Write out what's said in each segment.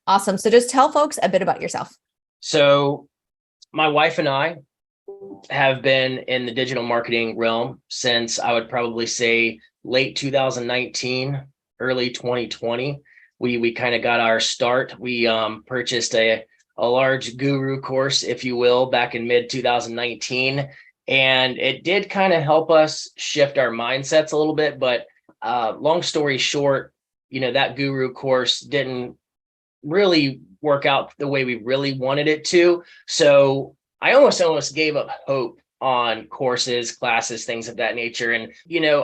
Awesome. So just tell folks a bit about yourself. So my wife and I have been in the digital marketing realm since I would probably say late 2019, early 2020. We kind of got our start. We purchased a large guru course, if you will, back in mid 2019. And it did kind of help us shift our mindsets a little bit. But long story short, that guru course didn't really work out the way we really wanted it to. So I almost gave up hope on courses, classes, things of that nature. And,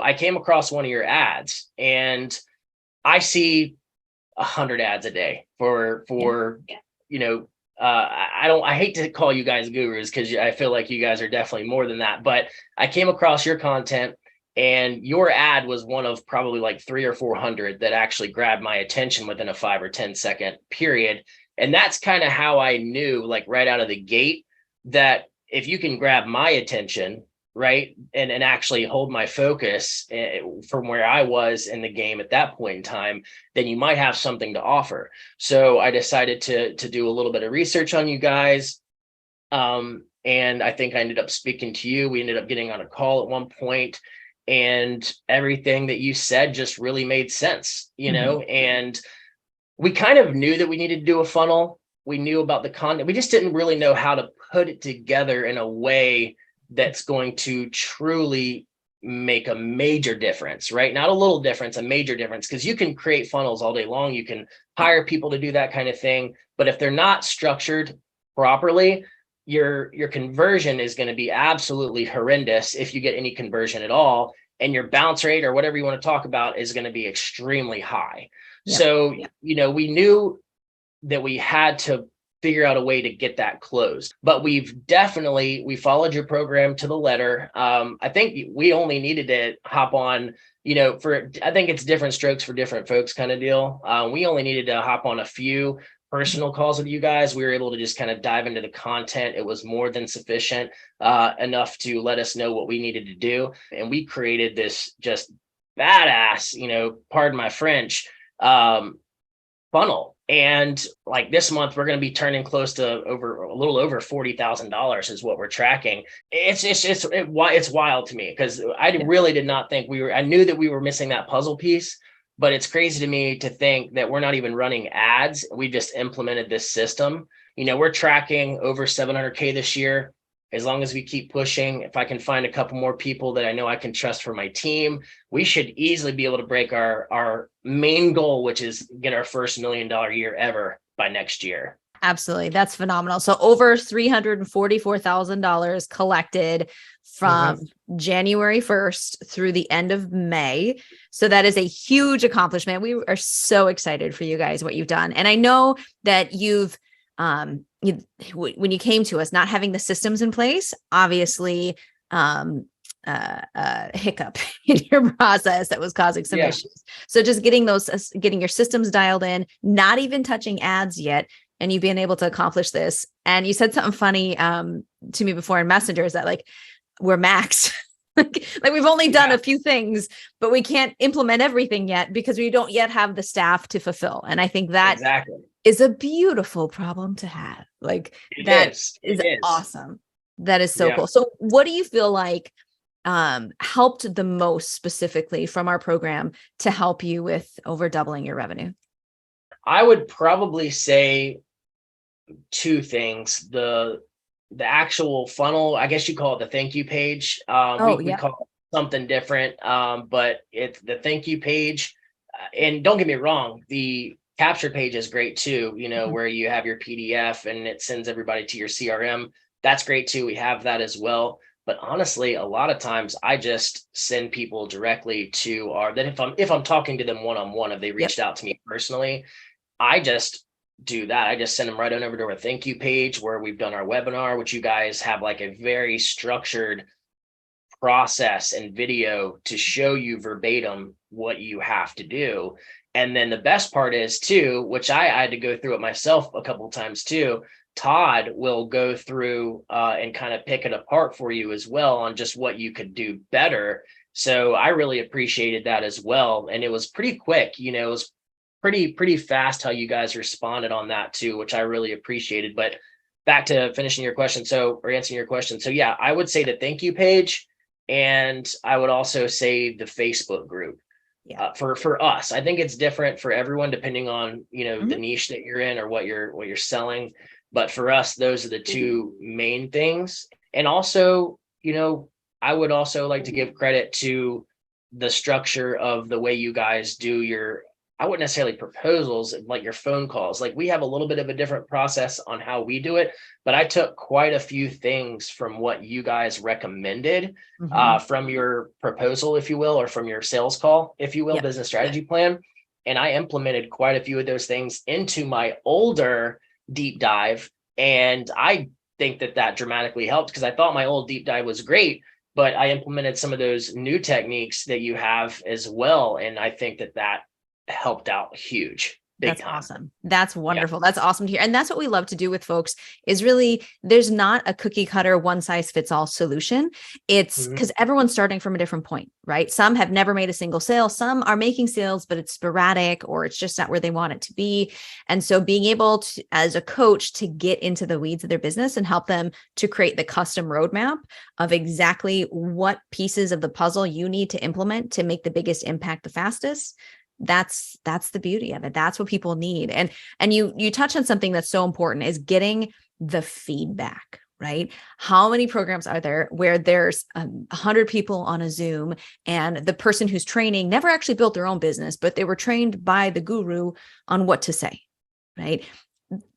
I came across one of your ads and I see 100 ads a day for I hate to call you guys gurus because I feel like you guys are definitely more than that. But I came across your content and your ad was one of probably like 300 or 400 that actually grabbed my attention within a 5 or 10 second period. And that's kind of how I knew, like right out of the gate, that if you can grab my attention, right, and actually hold my focus from where I was in the game at that point in time, then you might have something to offer. So I decided to do a little bit of research on you guys. And I think I ended up speaking to you. We ended up getting on a call at one point, and everything that you said just really made sense, and we kind of knew that we needed to do a funnel. We knew about the content. We just didn't really know how to put it together in a way that's going to truly make a major difference, right? Not a little difference, a major difference, because you can create funnels all day long. You can hire people to do that kind of thing. But if they're not structured properly, your conversion is going to be absolutely horrendous if you get any conversion at all. And your bounce rate or whatever you want to talk about is going to be extremely high. Yep. So, we knew that we had to figure out a way to get that closed, but we followed your program to the letter. I think we only needed to hop on, I think it's different strokes for different folks kind of deal. We only needed to hop on a few personal calls with you guys. We were able to just kind of dive into the content. It was more than sufficient, enough to let us know what we needed to do. And we created this just badass, pardon my French, funnel. And like this month, we're going to be turning close to a little over $40,000 is what we're tracking. It's wild to me because I really did not think I knew that we were missing that puzzle piece, but it's crazy to me to think that we're not even running ads. We just implemented this system. We're tracking over 700K this year. As long as we keep pushing, if I can find a couple more people that I know I can trust for my team, we should easily be able to break our main goal, which is get our first $1 million year ever by next year. Absolutely. That's phenomenal. So over $344,000 collected from January 1st through the end of May. So that is a huge accomplishment. We are so excited for you guys, what you've done. And I know that when you came to us, not having the systems in place, obviously, hiccup in your process that was causing some issues. So just getting your systems dialed in, not even touching ads yet, and you being able to accomplish this. And you said something funny to me before in messengers that like we're maxed. like we've only done a few things, but we can't implement everything yet because we don't yet have the staff to fulfill. And I think that is a beautiful problem to have. Like that is awesome. That is so cool. So what do you feel like helped the most specifically from our program to help you with over doubling your revenue? I would probably say two things. The actual funnel, I guess you call it the thank you page. We call it something different. But it's the thank you page. And don't get me wrong, the capture page is great too, where you have your PDF and it sends everybody to your CRM. That's great too. We have that as well. But honestly, a lot of times I just send people directly to if I'm talking to them one-on-one, if they reached out to me personally, I just do that. I just send them right on over to our thank you page where we've done our webinar, which you guys have like a very structured process and video to show you verbatim what you have to do. And then the best part is too, which I had to go through it myself a couple of times too, Todd will go through and kind of pick it apart for you as well on just what you could do better. So I really appreciated that as well. And it was pretty quick, it was pretty fast how you guys responded on that too, which I really appreciated. But back to finishing your question, or answering your question. So yeah, I would say the thank you page, and I would also say the Facebook group. Yeah. For us, I think it's different for everyone depending on the Mhm. niche that you're in or what you're selling. But for us, those are the two main things. And also, I would also like to give credit to the structure of the way you guys do your, I wouldn't necessarily proposals, like your phone calls. Like we have a little bit of a different process on how we do it, but I took quite a few things from what you guys recommended Mhm. from your proposal, if you will, or from your sales call, if you will, Yep. business strategy plan. And I implemented quite a few of those things into my older deep dive. And I think that dramatically helped, because I thought my old deep dive was great, but I implemented some of those new techniques that you have as well. And I think that helped out huge, big That's time. awesome. That's Yeah. wonderful. That's awesome to hear. And that's what we love to do with folks, is really, there's not a cookie cutter, one size fits all solution. It's Mhm. because everyone's starting from a different point, right? Some have never made a single sale. Some are making sales, but it's sporadic, or it's just not where they want it to be. And so being able to, as a coach, to get into the weeds of their business and help them to create the custom roadmap of exactly what pieces of the puzzle you need to implement to make the biggest impact the fastest. That's the beauty of it. That's what people need. And you touch on something that's so important, is getting the feedback, right? How many programs are there where there's 100 people on a Zoom, and the person who's training never actually built their own business, but they were trained by the guru on what to say, right?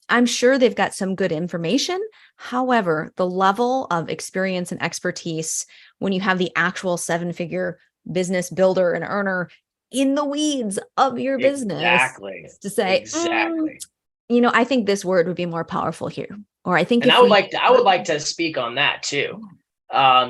I'm sure they've got some good information. However, the level of experience and expertise, when you have the actual 7-figure business builder and earner in the weeds of your business, Exactly. to say, Exactly. I think this word would be more powerful here. Or I think And if we, I would like to speak on that too.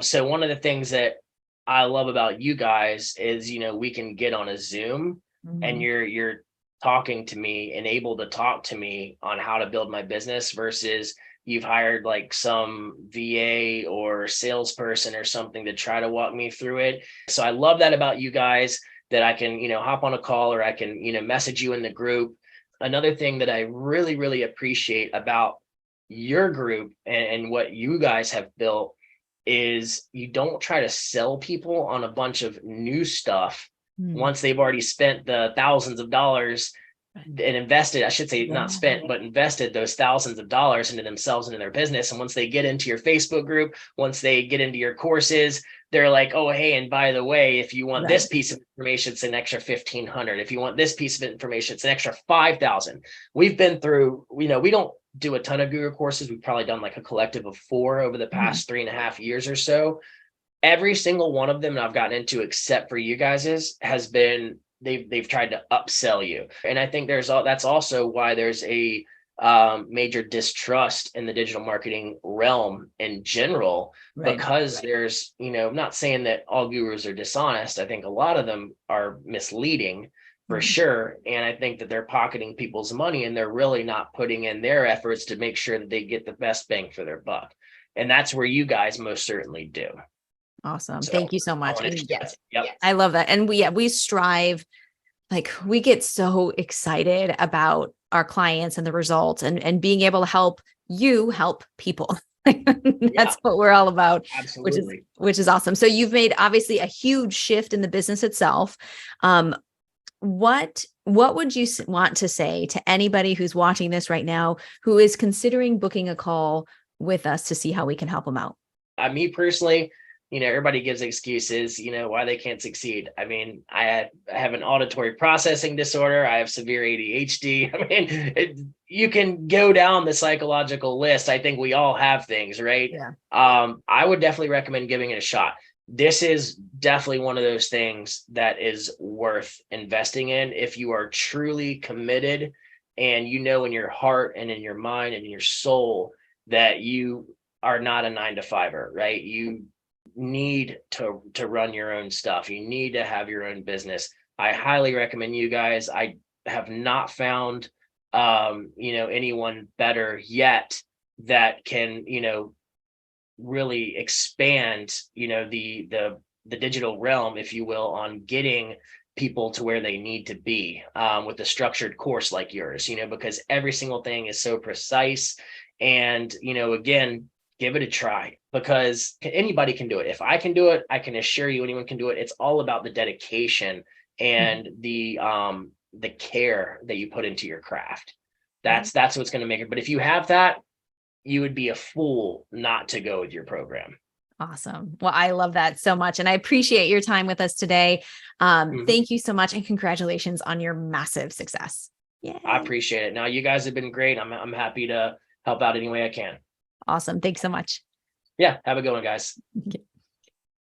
So one of the things that I love about you guys is, we can get on a Zoom and Mhm. you're talking to me and able to talk to me on how to build my business, versus you've hired like some VA or salesperson or something to try to walk me through it. So I love that about you guys, that I can, hop on a call, or I can, message you in the group. Another thing that I really, really appreciate about your group and what you guys have built is you don't try to sell people on a bunch of new stuff Mm. once they've already spent the thousands of dollars and invested, I should say, not Yeah. spent, but invested those thousands of dollars into themselves and in their business. And once they get into your Facebook group, once they get into your courses, they're like, oh, hey, and by the way, if you want this Right. piece of information, it's an extra 1,500. If you want this piece of information, it's an extra 5,000. We've been through, we don't do a ton of guru courses. We've probably done like a collective of 4 over the Mhm. past 3.5 years or so. Every single one of them I've gotten into, except for you guys's, has been they've tried to upsell you. And I think that's also why there's a major distrust in the digital marketing realm in general, Right. because there's, I'm not saying that all gurus are dishonest. I think a lot of them are misleading for Mhm. sure. And I think that they're pocketing people's money, and they're really not putting in their efforts to make sure that they get the best bang for their buck. And that's where you guys most certainly do. Awesome. So Thank you so I much. wanted to And share that. yes, Yep. I love that. And we strive, like, we get so excited about our clients and the results, and being able to help you help people. Yeah, That's what we're all about, absolutely. which is awesome. So you've made obviously a huge shift in the business itself. What would you want to say to anybody who's watching this right now, who is considering booking a call with us to see how we can help them out? Me personally, everybody gives excuses, why they can't succeed. I mean, I have an auditory processing disorder. I have severe ADHD. I mean, you can go down the psychological list. I think we all have things, right? Yeah. I would definitely recommend giving it a shot. This is definitely one of those things that is worth investing in if you are truly committed, and in your heart and in your mind and in your soul that you are not a 9 to 5er, right? You need to run your own stuff. You need to have your own business. I highly recommend you guys. I have not found anyone better yet that can, really expand, the digital realm, if you will, on getting people to where they need to be with a structured course like yours, because every single thing is so precise. And, again, give it a try, because anybody can do it. If I can do it, I can assure you anyone can do it. It's all about the dedication and the care that you put into your craft. That's what's going to make it. But if you have that, you would be a fool not to go with your program. Awesome. Well, I love that so much. And I appreciate your time with us today. Thank you so much. And congratulations on your massive success. Yeah. I appreciate it. Now, you guys have been great. I'm happy to help out any way I can. Awesome. Thanks so much. Yeah. Have a good one, guys.